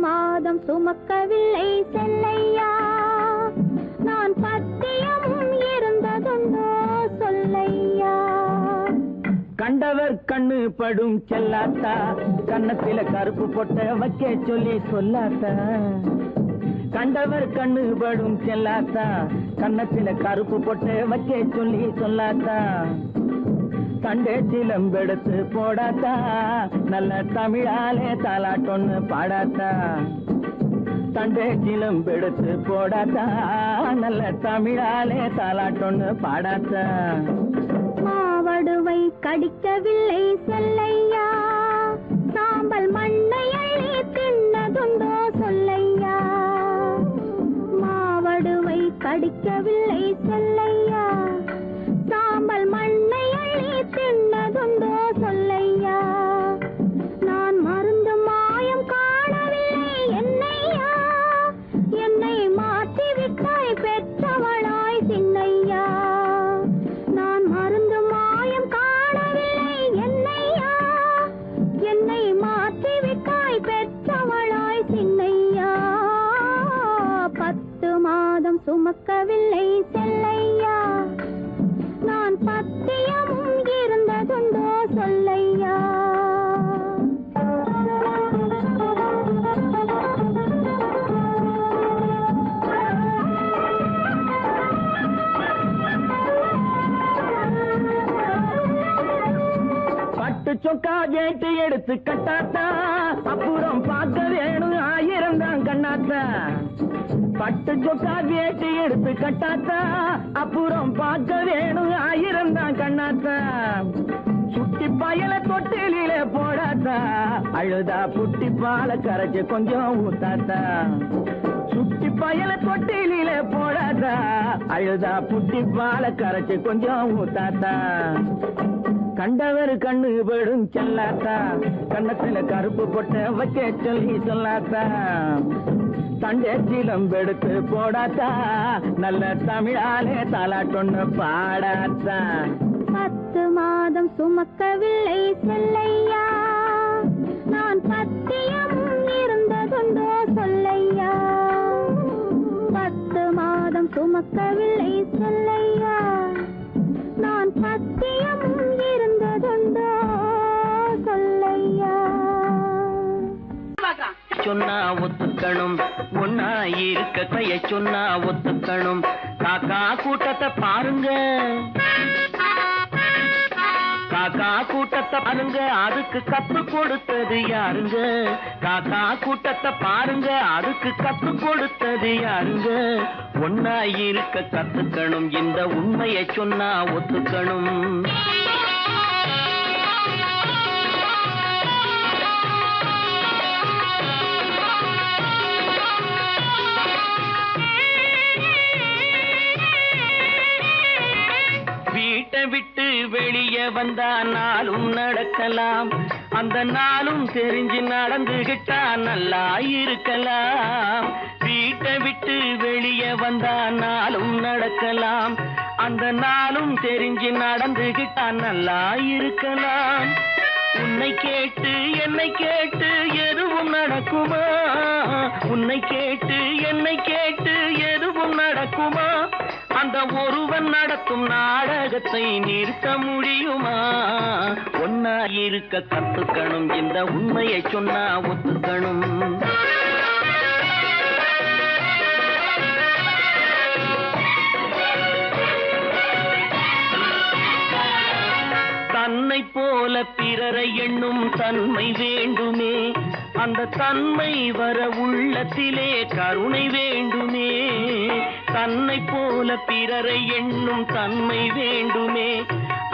மாதம் சுமக்கவில்லை செல்லையா, நான் பத்தியமும் இருந்ததுண்டோ சொல்லையா. கண்டவர் கண்ணு படும் செல்லாத்தா, கண்ணத்தில கருப்பு பொட்ட வைக்க சொல்லி சொல்லாத்தா. கண்டவர் கண்ணு படும் செல்லாத்தா, கண்ணத்தில கருப்பு பொட்ட வைக்க சொல்லி சொல்லாத்தா. தண்டே சிலம்பெடுத்து போடாத்தா, நல்ல தமிழாலே தாலாட்டொன்னு பாடாத்தா. தண்டே சிலம்பெடுத்து போடாத்தா, நல்ல தமிழாலே தாலாட்டொன்னு பாடாத்தா. மாவடுவை கடிக்கவில்லை செல்லையா, சாம்பல் மண்ணை அள்ளி தின்னதுண்டோ சொல்லையா. மாவடுவை கடிக்கவில்லை செல்லையா, சாம்பல் மண்ணை அள்ளி தின்னதுண்டோ சொல்லையா. நான் மருந்து மாயம் காணவில்லை என்னையா, என்னை மாற்றி விட்டாய் பெற்றவளாய் சின்னையா. நான் மருந்து மாயம் காணவில்லை என்னையா, என்னை மாற்றி விட்டாய் பெற்றவளாய் சின்னையா. 10 மாதம் சுமக்கவில்லை செல்லையா, நான் பத்தியமும் இருந்ததுண்டோ சொல்லையா. பட்டு சொக்கா கேட்டு எடுத்து கட்டாத்தா, அப்புறம் பார்க்க வேணும் 1000 தான் கண்ணாத்தா. பட்டு சொக்கா கேட்டு எடுத்து கட்டாத்தா, அப்புறம் பார்க்க வேணும் 1000 தான் கண்ணாத்தா. சுட்டி பயல தொட்டிலே போடாத்தா, அழுதா புட்டி பால கரைச்சு கொஞ்சம் ஊத்தாத்தா. சுட்டி பயல தொட்டிலே போடாத்தா, அழுதா புட்டி பால கரைச்சு கொஞ்சம் ஊத்தாத்தா. கண்டவர் கண்ணு படும் செல்லாத்தா, கண்ணத்துல கருப்பு பொட்ட வைக்க சொல்லி சொல்லாத்தா. தண்டே சிலம்பெடுத்து போடாத்தா, நல்ல தமிழாலே தாலாட்டொன்னு பாடாத்தா. 10 மாதம் சுமக்கவில்லை செல்லையா, நான் பத்தியமும் இருந்ததுண்டோ சொல்லையா. 10 மாதம் சுமக்கவில்லை செல்லையா, நான் பத்தியமும் இருந்ததுண்டோ சொல்லையா. சொன்னா ஒத்துக்கணும், ஒன்னா இருக்க கைய சொன்னா ஒத்துக்கணும். காக்கா கூட்டத்தை பாருங்க, காக்கா கூட்டத்தை பாருங்க, அதுக்கு கத்து கொடுத்தது யாருங்க. காக்கா கூட்டத்தை பாருங்க, அதுக்கு கத்து கொடுத்தது யாருங்க. ஒன்னா இருக்க கத்துக்கணும், இந்த உண்மையை சொன்னா ஒத்துக்கணும். வீட்டை விட்டு வெளியே வந்தா நாளும் நடக்கலாம், அந்த நாளும் தெரிஞ்சு நடந்துகிட்டா நல்லா இருக்கலாம். வீட்டை விட்டு வெளியே வந்தா நாளும் நடக்கலாம், அந்த நாளும் தெரிஞ்சு நடந்துகிட்டா நல்லா இருக்கலாம். உன்னை கேட்டு என்னை கேட்டு எதுவும் நடக்குமா, உன்னை கேட்டு என்னை கேட்டு எதுவும் நடக்குமா. அந்த ஒருவன் நடத்தும் நாடகத்தை நிறுத்த முடியுமா. ஒன்னா இருக்க கத்துக்கணும், இந்த உண்மையை சொன்னா ஒத்துக்கணும். தன்னை போல பிறரை எண்ணும் தன்மை வேண்டுமே, அந்த தன்மை வர உள்ளத்திலே கருணை வேண்டுமே. தன்னை போல பிறரை எண்ணும் தன்மை வேண்டுமே,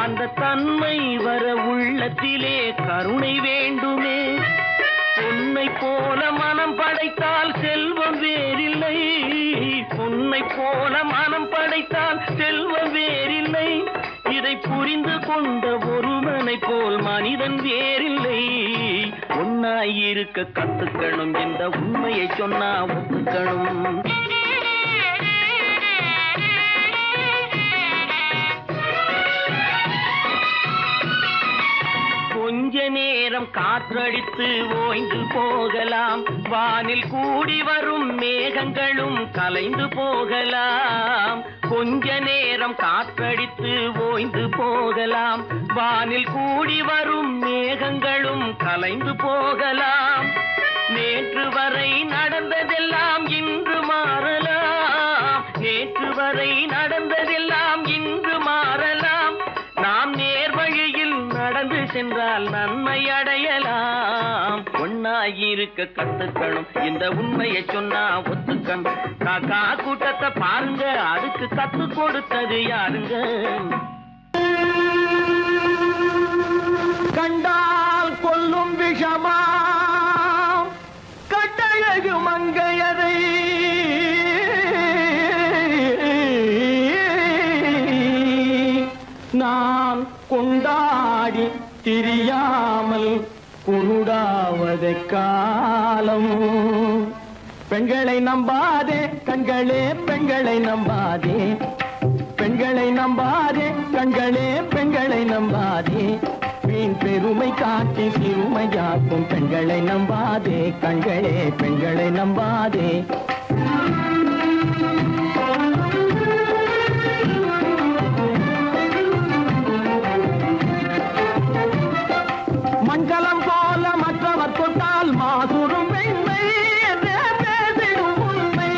அந்த தன்மை வர உள்ளத்திலே கருணை வேண்டுமே. பொன்னை போல மனம் படைத்தால் செல்வம் வேறில்லை, பொன்னை போல மனம் படைத்தால் செல்வம் வேறில்லை. இதை புரிந்து கொண்ட ஒருவனை போல் மனிதன் வேறில்லை. ஒன்னாயிருக்க கத்துக்கணும், இந்த உண்மையை சொன்னா ஒத்துக்கணும். கொஞ்ச கொஞ்ச நேரம் காற்றடித்து ஓய்ந்து போகலாம், வானில் கூடி வரும் மேகங்களும் கலைந்து போகலாம். கொஞ்ச நேரம் காற்றடித்து ஓய்ந்து போகலாம், வானில் கூடி வரும் மேகங்களும் கலைந்து போகலாம். நேற்று வரை நடந்ததெல்லாம் இன்று மாறலாம், நேற்று வரை நடந்ததெல்லாம் இன்று மாறலாம். நாம் நேர்வழியில் நடந்து சென்றால் நன்மை அடையலாம். ஒன்னாயிருக்க கத்துக்கணும், இந்த உண்மையை சொன்னா ஒத்துக்கணும். காக்கா கூட்டத்தை பாருங்க, அதுக்கு கத்து கொடுத்தது யாருங்க? கண்டால் கொல்லும் விஷமா கட்டழகு மங்கையரை நான் கொண்டாடி திரியாமல் குருடாவதை காலம். பெண்களை நம்பாதே கண்களே, பெண்களை நம்பாதே, பெண்களை நம்பாதே கண்களே, பெண்களை நம்பாதே. வீண் பெருமை காட்டி சிறுமையாக்கும் பெண்களை நம்பாதே கண்களே, பெண்களை நம்பாதே. மங்களம் போல மற்றவர் தொட்டால் மாசுரும் பெண்மை என்றே பேசிடும் உண்மை.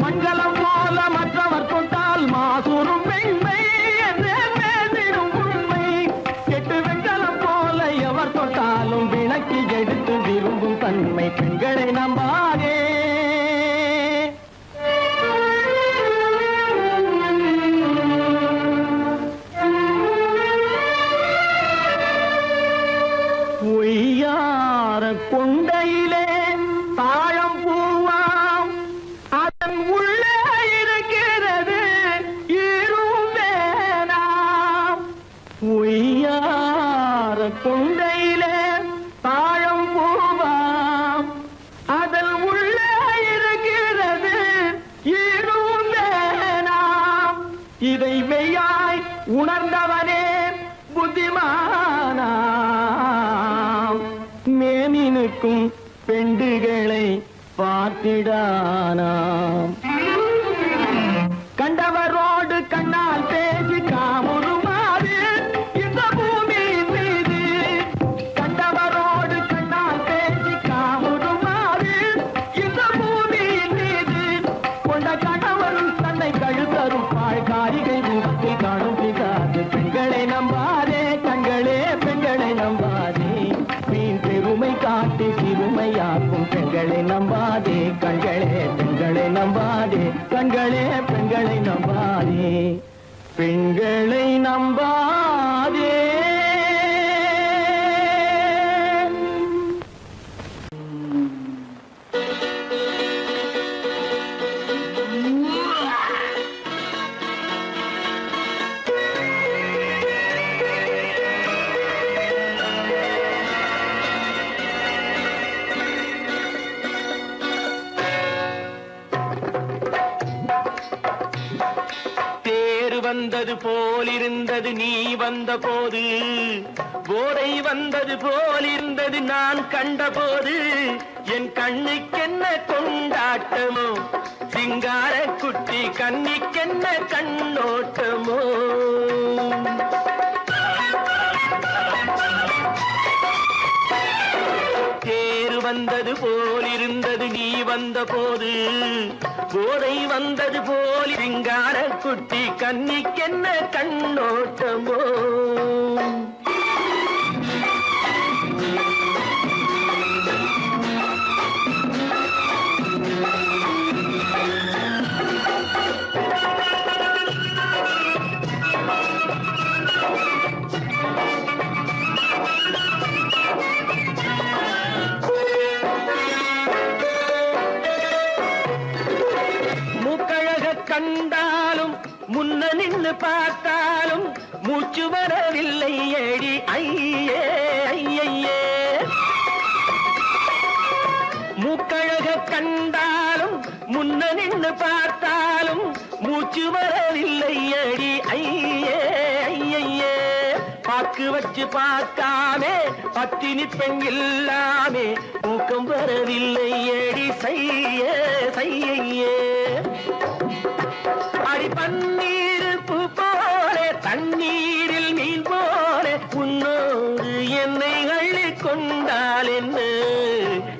மங்களம் போல மற்றவர் தொட்டால் மாசுரும் பெண்மை என்றே பேசிடும் உண்மை. கெட்டு வெண்கலம் போல எவர் தொட்டாலும் விளக்கி எடுத்து விரும்பும் தன்மை. பெண்களை நம்பாதே. ஒய்யார கொண்டையிலே தாழம் பூவாம், அதன் உள்ளே இருக்கிறது ஈரும் வேணாம். ஒய்யார கொண்டையிலே தாழம் பூவாம், அதன் உள்ளே இருக்கிறது ஈரும் வேணாம். இதை மெய்யாய் உணர்ந்தவனே புத்திமானா. மேனினுக்கும் பெண்டுகளை பார்த்திடானாம். கண்டவரோடு கண்ணால் பேசி காமுறுமாறு இந்த பூமியின் மீது. கண்டவரோடு கண்ணால் பேசி காமுறுமாறு இந்த பூமியின் மீது. கொண்ட கணவரும் தன்னை கழுத்தரும் பாழ்காரிகை முகத்தில் காணும் பிதாது. பெண்களை நம்பாதே கண்களே, பெண்களை நம்பாதே. வீண் பெருமை காட்டி சிறுமையாக்கும் பெண்களை நம்பாதே கண்களே, பெண்களை நம்பாதே கண்களே, பெண்களை நம்பாதே, பெண்களை நம்பாதே. வந்தது போலிருந்தது நீ வந்த போது, போதை வந்தது போலிருந்தது நான் கண்டபோது. என் கண்ணுக்கென்ன கொண்டாட்டமோ, சிங்கார குட்டி கண்ணிக்கென்ன கண்ணோட்டமோ. தேர் வந்தது போலிருந்தது நீ வந்த போது, போதை வந்தது போல் சிங்கார குட்டி கண்ணிக்கென்ன கண்ணோட்டமோ. கண்டாலும் முன்ன நின்று பார்த்தாலும் மூச்சு வரவில்லை ஏடி ஐயே ஐயே. மூக்கழக கண்டாலும் முன்ன நின்று பார்த்தாலும் மூச்சு வரவில்லை ஏடி ஐயே ஐயே. பாக்கு வச்சு பார்க்காமே பத்தினி பெண் இல்லாமே தூக்கம் வரவில்லை ஏடி செய்ய செய்யே அடி பன்னீர் பூ போல தண்ணீரில் மீன் போல உன்னோடு என்னை அள்ளி கொண்டால் என்ன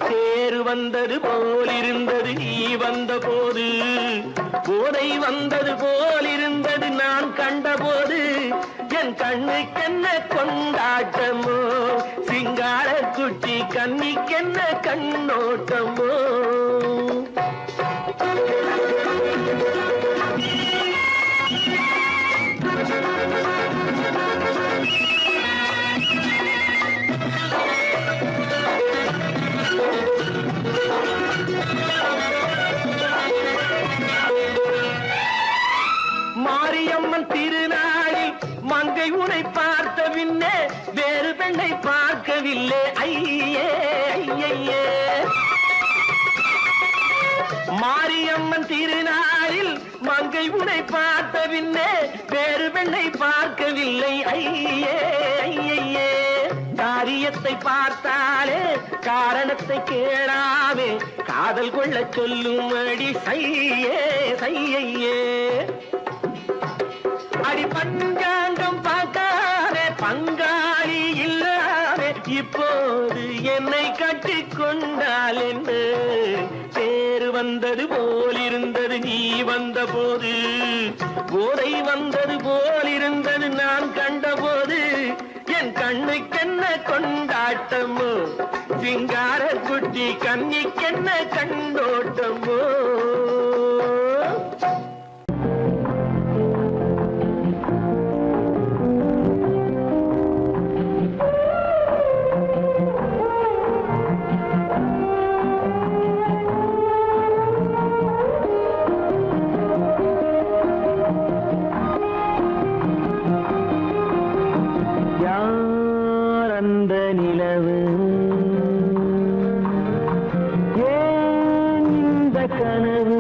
தேர் வந்தது போலிருந்தது நீ வந்த போது போதை வந்தது போலிருந்தது நான் கண்டபோது என் கண்ணுக்கென்ன கொண்டாட்டமோ சிங்கார குட்டி கண்ணிக்கென்ன கண்ணோட்டமோ மாரியம்மன் திருநாளில் மங்கை உனை பார்த்த பின்னே வேறு பெண்ணை பார்க்கவில்லை ஐயே ஐயே மாரியம்மன் திருநாளில் மங்கை உனை பார்த்த பின்னே வேறு பெண்ணை பார்க்கவில்லை ஐயே ஐயே காரியத்தை பார்த்தாலே காரணத்தை கேளாமே காதல் கொள்ள சொல்லும் அடி சையே சையே அடி பஞ்சாங்கம் பார்க்காதே பங்காளி இல்லாமே இப்போது என்னை கட்டி கொண்டால் என்ன தேர் வந்தது போலிருந்தது நீ வந்த போது போதை வந்தது போலிருந்தது நான் கண்டபோது என் கண்ணுக்கென்ன கொண்டாட்டமோ சிங்கார குட்டி கண்ணிக்கென்ன கண்ணோட்டமோ அந்த நிலவு ஏன் இந்த கனவு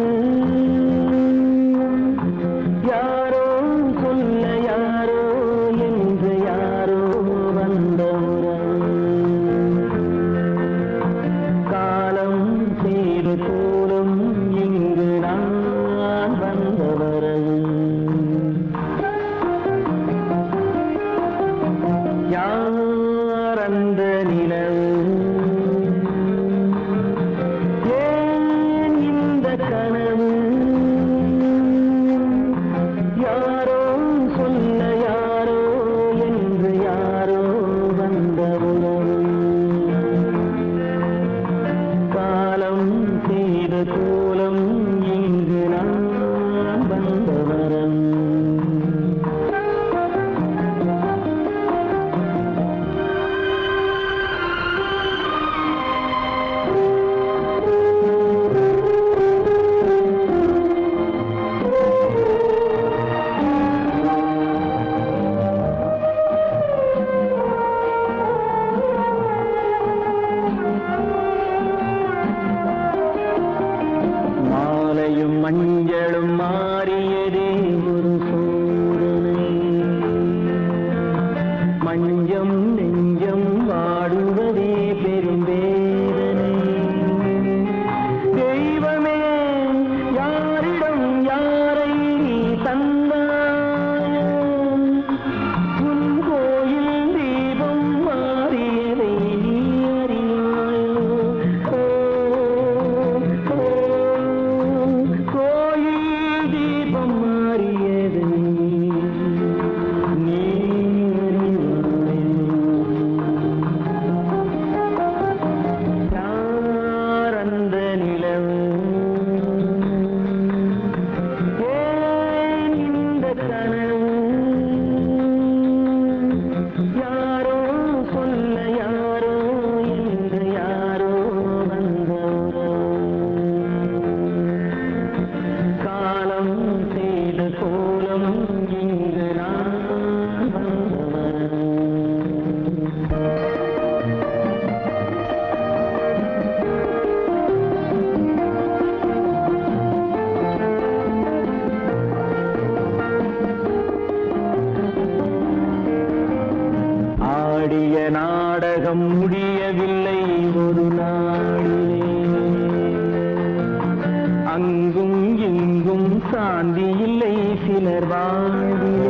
சாந்தி இல்லை சிலர் வாழ்விலே